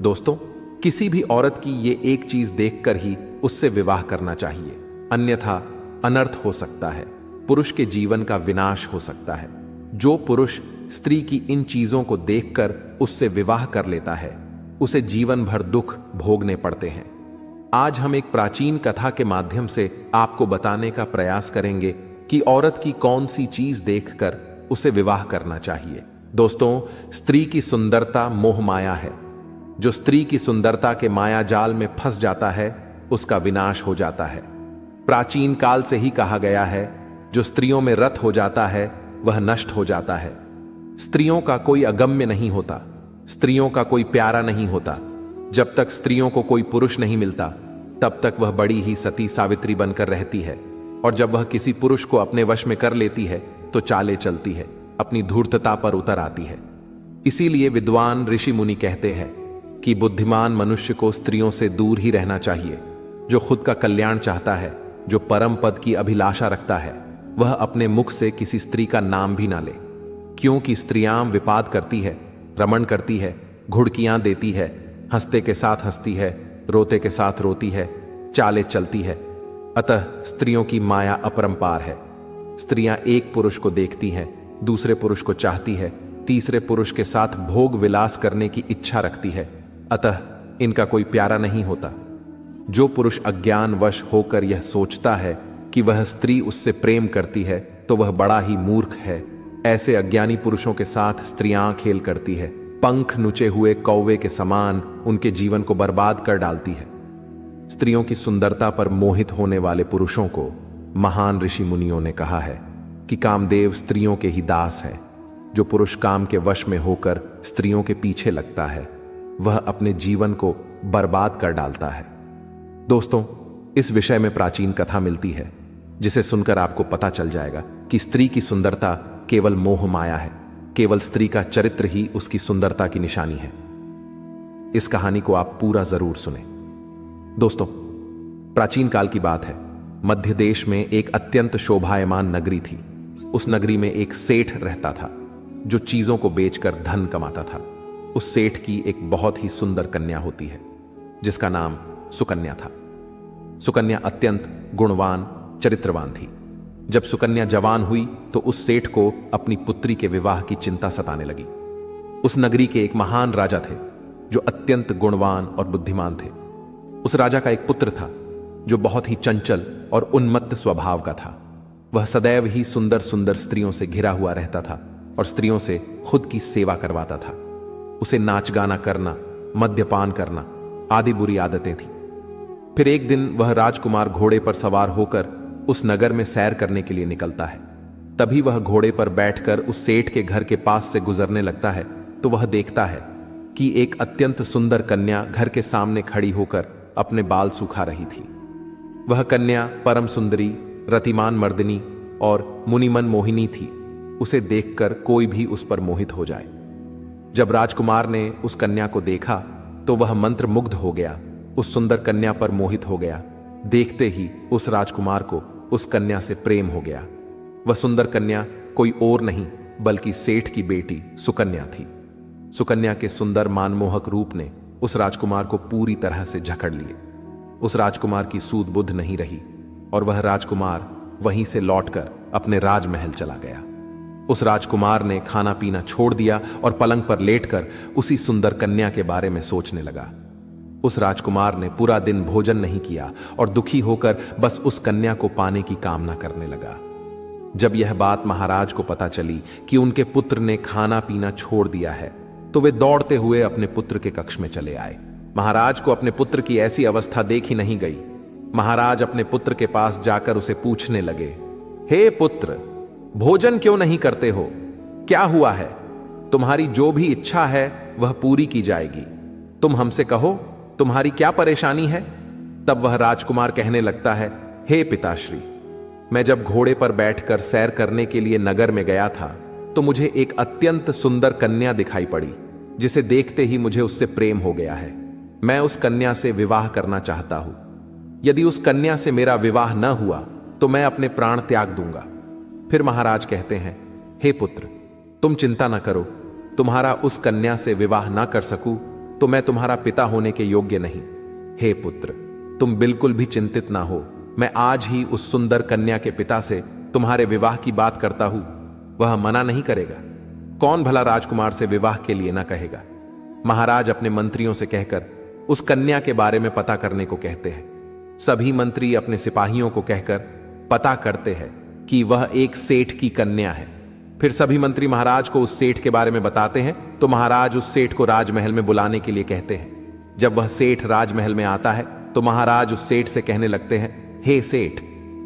दोस्तों, किसी भी औरत की ये एक चीज देखकर ही उससे विवाह करना चाहिए, अन्यथा अनर्थ हो सकता है, पुरुष के जीवन का विनाश हो सकता है। जो पुरुष स्त्री की इन चीजों को देखकर उससे विवाह कर लेता है, उसे जीवन भर दुख भोगने पड़ते हैं। आज हम एक प्राचीन कथा के माध्यम से आपको बताने का प्रयास करेंगे कि औरत की कौन सी चीज देखकर उसे विवाह करना चाहिए। दोस्तों, स्त्री की सुंदरता मोह माया है। जो स्त्री की सुंदरता के माया जाल में फंस जाता है, उसका विनाश हो जाता है। प्राचीन काल से ही कहा गया है, जो स्त्रियों में रत हो जाता है वह नष्ट हो जाता है। स्त्रियों का कोई अगम्य नहीं होता, स्त्रियों का कोई प्यारा नहीं होता। जब तक स्त्रियों को कोई पुरुष नहीं मिलता, तब तक वह बड़ी ही सती सावित्री बनकर रहती है, और जब वह किसी पुरुष को अपने वश में कर लेती है तो चाले चलती है, अपनी धूर्तता पर उतर आती है। इसीलिए विद्वान ऋषि मुनि कहते हैं कि बुद्धिमान मनुष्य को स्त्रियों से दूर ही रहना चाहिए। जो खुद का कल्याण चाहता है, जो परम पद की अभिलाषा रखता है, वह अपने मुख से किसी स्त्री का नाम भी ना ले, क्योंकि स्त्रियां विपाद करती है, रमण करती है, घुड़कियां देती है, हंसते के साथ हंसती है, रोते के साथ रोती है, चाले चलती है। अतः स्त्रियों की माया अपरंपार है। स्त्रियां एक पुरुष को देखती हैं, दूसरे पुरुष को चाहती है, तीसरे पुरुष के साथ भोग विलास करने की इच्छा रखती है। अतः इनका कोई प्यारा नहीं होता। जो पुरुष अज्ञानवश होकर यह सोचता है कि वह स्त्री उससे प्रेम करती है, तो वह बड़ा ही मूर्ख है। ऐसे अज्ञानी पुरुषों के साथ स्त्रियां खेल करती है, पंख नुचे हुए कौवे के समान उनके जीवन को बर्बाद कर डालती है। स्त्रियों की सुंदरता पर मोहित होने वाले पुरुषों को महान ऋषि मुनियों ने कहा है कि कामदेव स्त्रियों के ही दास है। जो पुरुष काम के वश में होकर स्त्रियों के पीछे लगता है, वह अपने जीवन को बर्बाद कर डालता है। दोस्तों, इस विषय में प्राचीन कथा मिलती है, जिसे सुनकर आपको पता चल जाएगा कि स्त्री की सुंदरता केवल मोह माया है। केवल स्त्री का चरित्र ही उसकी सुंदरता की निशानी है। इस कहानी को आप पूरा जरूर सुने। दोस्तों, प्राचीन काल की बात है। मध्य देश में एक अत्यंत शोभायमान नगरी थी। उस नगरी में एक सेठ रहता था, जो चीजों को बेचकर धन कमाता था। उस सेठ की एक बहुत ही सुंदर कन्या होती है, जिसका नाम सुकन्या था। सुकन्या अत्यंत गुणवान, चरित्रवान थी। जब सुकन्या जवान हुई तो उस सेठ को अपनी पुत्री के विवाह की चिंता सताने लगी। उस नगरी के एक महान राजा थे, जो अत्यंत गुणवान और बुद्धिमान थे। उस राजा का एक पुत्र था, जो बहुत ही चंचल और उन्मत्त स्वभाव का था। वह सदैव ही सुंदर सुंदर स्त्रियों से घिरा हुआ रहता था और स्त्रियों से खुद की सेवा करवाता था। उसे नाच गाना करना, मद्यपान करना आदि बुरी आदतें थी। फिर एक दिन वह राजकुमार घोड़े पर सवार होकर उस नगर में सैर करने के लिए निकलता है। तभी वह घोड़े पर बैठकर उस सेठ के घर के पास से गुजरने लगता है, तो वह देखता है कि एक अत्यंत सुंदर कन्या घर के सामने खड़ी होकर अपने बाल सुखा रही थी। वह कन्या परम सुंदरी, रतिमान मर्दिनी और मुनिमन मोहिनी थी। उसे देखकर कोई भी उस पर मोहित हो जाए। जब राजकुमार ने उस कन्या को देखा तो वह मंत्रमुग्ध हो गया, उस सुंदर कन्या पर मोहित हो गया। देखते ही उस राजकुमार को उस कन्या से प्रेम हो गया। वह सुंदर कन्या कोई और नहीं बल्कि सेठ की बेटी सुकन्या थी। सुकन्या के सुंदर मानमोहक रूप ने उस राजकुमार को पूरी तरह से जकड़ लिए। उस राजकुमार की सूध बुद्ध नहीं रही और वह राजकुमार वहीं से लौटकर अपने राजमहल चला गया। उस राजकुमार ने खाना पीना छोड़ दिया और पलंग पर लेटकर उसी सुंदर कन्या के बारे में सोचने लगा। उस राजकुमार ने पूरा दिन भोजन नहीं किया और दुखी होकर बस उस कन्या को पाने की कामना करने लगा। जब यह बात महाराज को पता चली कि उनके पुत्र ने खाना पीना छोड़ दिया है, तो वे दौड़ते हुए अपने पुत्र के कक्ष में चले आए। महाराज को अपने पुत्र की ऐसी अवस्था देखी नहीं गई। महाराज अपने पुत्र के पास जाकर उसे पूछने लगे, हे पुत्र, भोजन क्यों नहीं करते हो? क्या हुआ है? तुम्हारी जो भी इच्छा है वह पूरी की जाएगी। तुम हमसे कहो, तुम्हारी क्या परेशानी है? तब वह राजकुमार कहने लगता है, हे पिताश्री, मैं जब घोड़े पर बैठकर सैर करने के लिए नगर में गया था, तो मुझे एक अत्यंत सुंदर कन्या दिखाई पड़ी, जिसे देखते ही मुझे उससे प्रेम हो गया है। मैं उस कन्या से विवाह करना चाहता हूं। यदि उस कन्या से मेरा विवाह न हुआ तो मैं अपने प्राण त्याग दूंगा। फिर महाराज कहते हैं, हे पुत्र, तुम चिंता न करो। तुम्हारा उस कन्या से विवाह ना कर सकूं, तो मैं तुम्हारा पिता होने के योग्य नहीं। हे पुत्र, तुम बिल्कुल भी चिंतित ना हो। मैं आज ही उस सुंदर कन्या के पिता से तुम्हारे विवाह की बात करता हूं। वह मना नहीं करेगा। कौन भला राजकुमार से विवाह के लिए ना कहेगा। महाराज अपने मंत्रियों से कहकर उस कन्या के बारे में पता करने को कहते हैं। सभी मंत्री अपने सिपाहियों को कहकर पता करते हैं कि वह एक सेठ की कन्या है। फिर सभी मंत्री महाराज को उस सेठ के बारे में बताते हैं, तो महाराज उस सेठ को राजमहल में बुलाने के लिए कहते हैं। जब वह सेठ राजमहल में आता है तो महाराज उस सेठ से कहने लगते हैं, हे सेठ,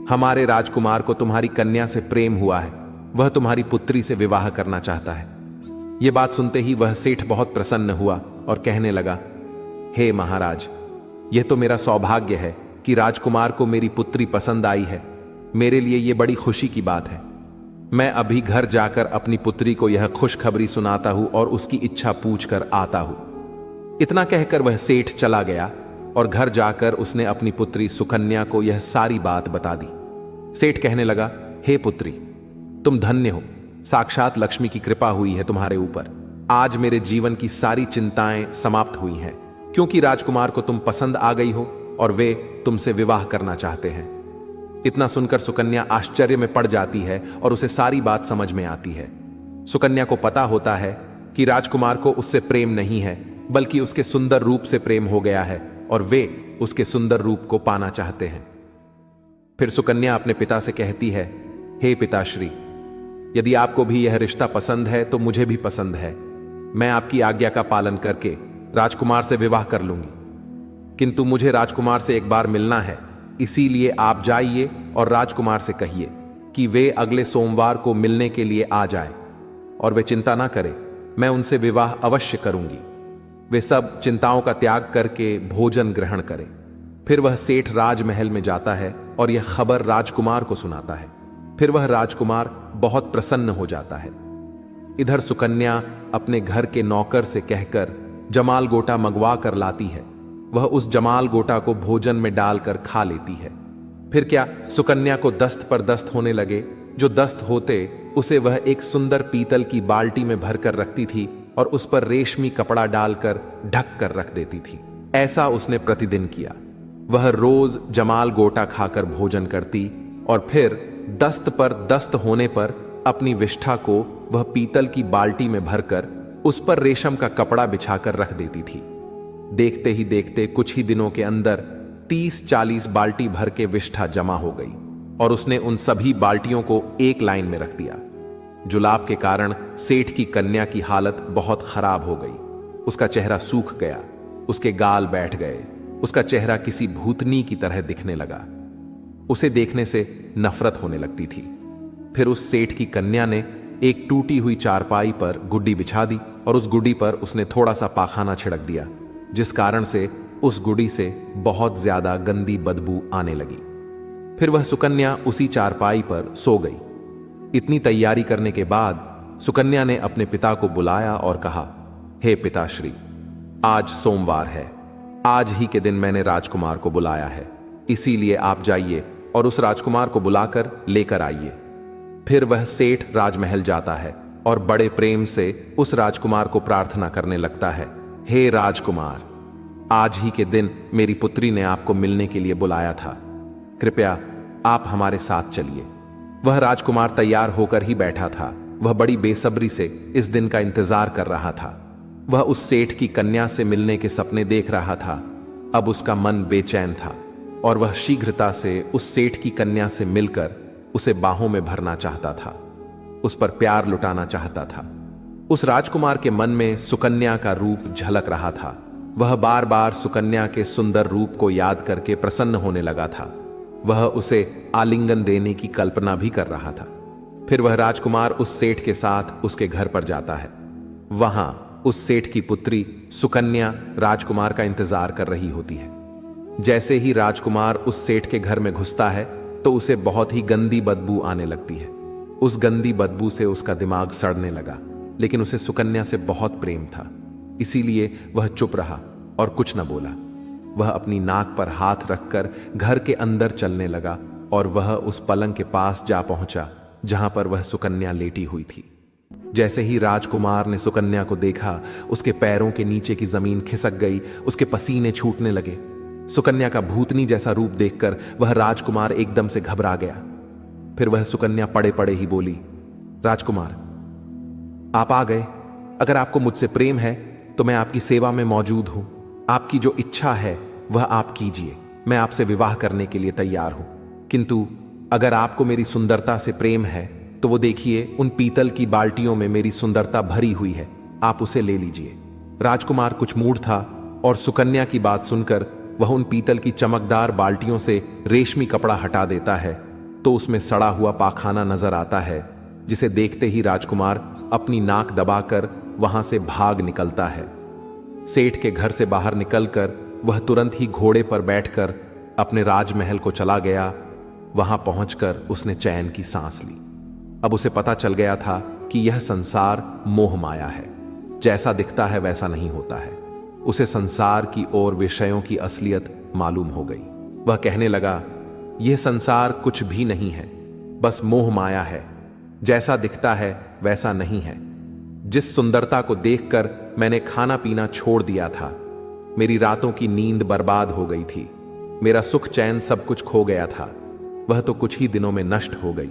हमारे राजकुमार को तुम्हारी कन्या से प्रेम हुआ है। वह तुम्हारी पुत्री से विवाह करना चाहता है। यह बात सुनते ही वह सेठ बहुत प्रसन्न हुआ और कहने लगा, हे महाराज, यह तो मेरा सौभाग्य है कि राजकुमार को मेरी पुत्री पसंद आई है। मेरे लिए यह बड़ी खुशी की बात है। मैं अभी घर जाकर अपनी पुत्री को यह खुशखबरी सुनाता हूं और उसकी इच्छा पूछकर आता हूं। इतना कहकर वह सेठ चला गया और घर जाकर उसने अपनी पुत्री सुकन्या को यह सारी बात बता दी। सेठ कहने लगा, हे पुत्री, तुम धन्य हो। साक्षात लक्ष्मी की कृपा हुई है तुम्हारे ऊपर। आज मेरे जीवन की सारी चिंताएं समाप्त हुई हैं, क्योंकि राजकुमार को तुम पसंद आ गई हो और वे तुमसे विवाह करना चाहते हैं। इतना सुनकर सुकन्या आश्चर्य में पड़ जाती है और उसे सारी बात समझ में आती है। सुकन्या को पता होता है कि राजकुमार को उससे प्रेम नहीं है, बल्कि उसके सुंदर रूप से प्रेम हो गया है और वे उसके सुंदर रूप को पाना चाहते हैं। फिर सुकन्या अपने पिता से कहती है, हे पिताश्री, यदि आपको भी यह रिश्ता पसंद है तो मुझे भी पसंद है। मैं आपकी आज्ञा का पालन करके राजकुमार से विवाह कर लूंगी, किंतु मुझे राजकुमार से एक बार मिलना है। इसीलिए आप जाइए और राजकुमार से कहिए कि वे अगले सोमवार को मिलने के लिए आ जाएं, और वे चिंता ना करें, मैं उनसे विवाह अवश्य करूंगी। वे सब चिंताओं का त्याग करके भोजन ग्रहण करें। फिर वह सेठ राजमहल में जाता है और यह खबर राजकुमार को सुनाता है। फिर वह राजकुमार बहुत प्रसन्न हो जाता है। इधर सुकन्या अपने घर के नौकर से कहकर जमाल गोटा मंगवा कर लाती है। वह उस जमाल गोटा को भोजन में डालकर खा लेती है। फिर क्या, सुकन्या को दस्त पर दस्त होने लगे। जो दस्त होते उसे वह एक सुंदर पीतल की बाल्टी में भरकर रखती थी और उस पर रेशमी कपड़ा डालकर ढक कर रख देती थी। ऐसा उसने प्रतिदिन किया। वह रोज जमाल गोटा खाकर भोजन करती और फिर दस्त पर दस्त होने पर अपनी विष्ठा को वह पीतल की बाल्टी में भरकर उस पर रेशम का कपड़ा बिछाकर रख देती थी। देखते ही देखते कुछ ही दिनों के अंदर 30-40 बाल्टी भर के विष्ठा जमा हो गई और उसने उन सभी बाल्टियों को एक लाइन में रख दिया। जुलाब के कारण सेठ की कन्या की हालत बहुत खराब हो गई। उसका चेहरा सूख गया, उसके गाल बैठ गए, उसका चेहरा किसी भूतनी की तरह दिखने लगा। उसे देखने से नफरत होने लगती थी। फिर उस सेठ की कन्या ने एक टूटी हुई चारपाई पर गुड्डी बिछा दी और उस गुड्डी पर उसने थोड़ा सा पाखाना छिड़क दिया, जिस कारण से उस गुड़ी से बहुत ज्यादा गंदी बदबू आने लगी। फिर वह सुकन्या उसी चारपाई पर सो गई। इतनी तैयारी करने के बाद सुकन्या ने अपने पिता को बुलाया और कहा, हे पिताश्री, आज सोमवार है। आज ही के दिन मैंने राजकुमार को बुलाया है, इसीलिए आप जाइए और उस राजकुमार को बुलाकर लेकर आइए। फिर वह सेठ राजमहल जाता है और बड़े प्रेम से उस राजकुमार को प्रार्थना करने लगता है, हे राजकुमार, आज ही के दिन मेरी पुत्री ने आपको मिलने के लिए बुलाया था। कृपया आप हमारे साथ चलिए। वह राजकुमार तैयार होकर ही बैठा था। वह बड़ी बेसब्री से इस दिन का इंतजार कर रहा था। वह उस सेठ की कन्या से मिलने के सपने देख रहा था। अब उसका मन बेचैन था और वह शीघ्रता से उस सेठ की कन्या से मिलकर उसे बाहों में भरना चाहता था, उस पर प्यार लुटाना चाहता था। उस राजकुमार के मन में सुकन्या का रूप झलक रहा था। वह बार बार सुकन्या के सुंदर रूप को याद करके प्रसन्न होने लगा था। वह उसे आलिंगन देने की कल्पना भी कर रहा था। फिर वह राजकुमार उस सेठ के साथ उसके घर पर जाता है। वहां उस सेठ की पुत्री सुकन्या राजकुमार का इंतजार कर रही होती है। जैसे ही राजकुमार उस सेठ के घर में घुसता है तो उसे बहुत ही गंदी बदबू आने लगती है। उस गंदी बदबू से उसका दिमाग सड़ने लगा, लेकिन उसे सुकन्या से बहुत प्रेम था, इसीलिए वह चुप रहा और कुछ न बोला। वह अपनी नाक पर हाथ रखकर घर के अंदर चलने लगा और वह उस पलंग के पास जा पहुंचा जहां पर वह सुकन्या लेटी हुई थी। जैसे ही राजकुमार ने सुकन्या को देखा, उसके पैरों के नीचे की जमीन खिसक गई, उसके पसीने छूटने लगे। सुकन्या का भूतनी जैसा रूप देखकर वह राजकुमार एकदम से घबरा गया। फिर वह सुकन्या पड़े पड़े ही बोली, राजकुमार, आप आ गए। अगर आपको मुझसे प्रेम है तो मैं आपकी सेवा में मौजूद हूं। आपकी जो इच्छा है वह आप कीजिए, मैं आपसे विवाह करने के लिए तैयार हूं। किंतु अगर आपको मेरी सुंदरता से प्रेम है तो वो देखिए, उन पीतल की बाल्टियों में मेरी सुंदरता भरी हुई है, आप उसे ले लीजिए। राजकुमार कुछ मूढ़ था और सुकन्या की बात सुनकर वह उन पीतल की चमकदार बाल्टियों से रेशमी कपड़ा हटा देता है तो उसमें सड़ा हुआ पाखाना नजर आता है, जिसे देखते ही राजकुमार अपनी नाक दबाकर वहां से भाग निकलता है। सेठ के घर से बाहर निकलकर वह तुरंत ही घोड़े पर बैठकर अपने राजमहल को चला गया। वहां पहुंचकर उसने चैन की सांस ली। अब उसे पता चल गया था कि यह संसार मोह माया है, जैसा दिखता है वैसा नहीं होता है। उसे संसार की और विषयों की असलियत मालूम हो गई। वह कहने लगा, यह संसार कुछ भी नहीं है, बस मोह माया है, जैसा दिखता है वैसा नहीं है। जिस सुंदरता को देखकर मैंने खाना पीना छोड़ दिया था, मेरी रातों की नींद बर्बाद हो गई थी, मेरा सुख चैन सब कुछ खो गया था, वह तो कुछ ही दिनों में नष्ट हो गई।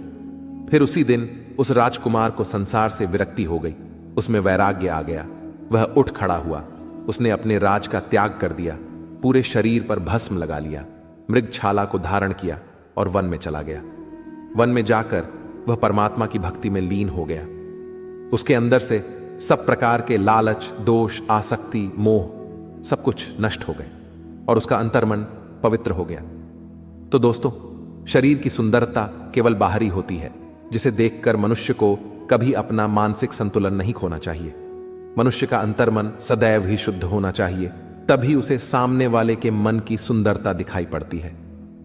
फिर उसी दिन उस राजकुमार को संसार से विरक्ति हो गई, उसमें वैराग्य आ गया। वह उठ खड़ा हुआ, उसने अपने राज का त्याग कर दिया, पूरे शरीर पर भस्म लगा लिया, मृगछाला को धारण किया और वन में चला गया। वन में जाकर वह परमात्मा की भक्ति में लीन हो गया। उसके अंदर से सब प्रकार के लालच, दोष, आसक्ति, मोह सब कुछ नष्ट हो गए और उसका अंतर्मन पवित्र हो गया। तो दोस्तों, शरीर की सुंदरता केवल बाहरी होती है, जिसे देखकर मनुष्य को कभी अपना मानसिक संतुलन नहीं खोना चाहिए। मनुष्य का अंतर्मन सदैव ही शुद्ध होना चाहिए, तभी उसे सामने वाले के मन की सुंदरता दिखाई पड़ती है।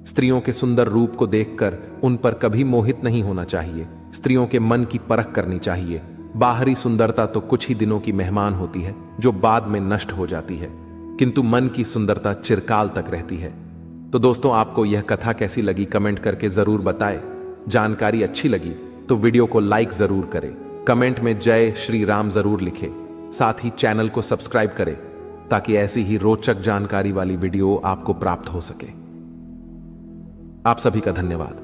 स्त्रियों के सुंदर रूप को देखकर उन पर कभी मोहित नहीं होना चाहिए। स्त्रियों के मन की परख करनी चाहिए। बाहरी सुंदरता तो कुछ ही दिनों की मेहमान होती है, जो बाद में नष्ट हो जाती है, किंतु मन की सुंदरता चिरकाल तक रहती है। तो दोस्तों, आपको यह कथा कैसी लगी कमेंट करके जरूर बताएं। जानकारी अच्छी लगी तो वीडियो को लाइक जरूर करें, कमेंट में जय श्री राम जरूर लिखें, साथ ही चैनल को सब्सक्राइब करें ताकि ऐसी ही रोचक जानकारी वाली वीडियो आपको प्राप्त हो सके। आप सभी का धन्यवाद।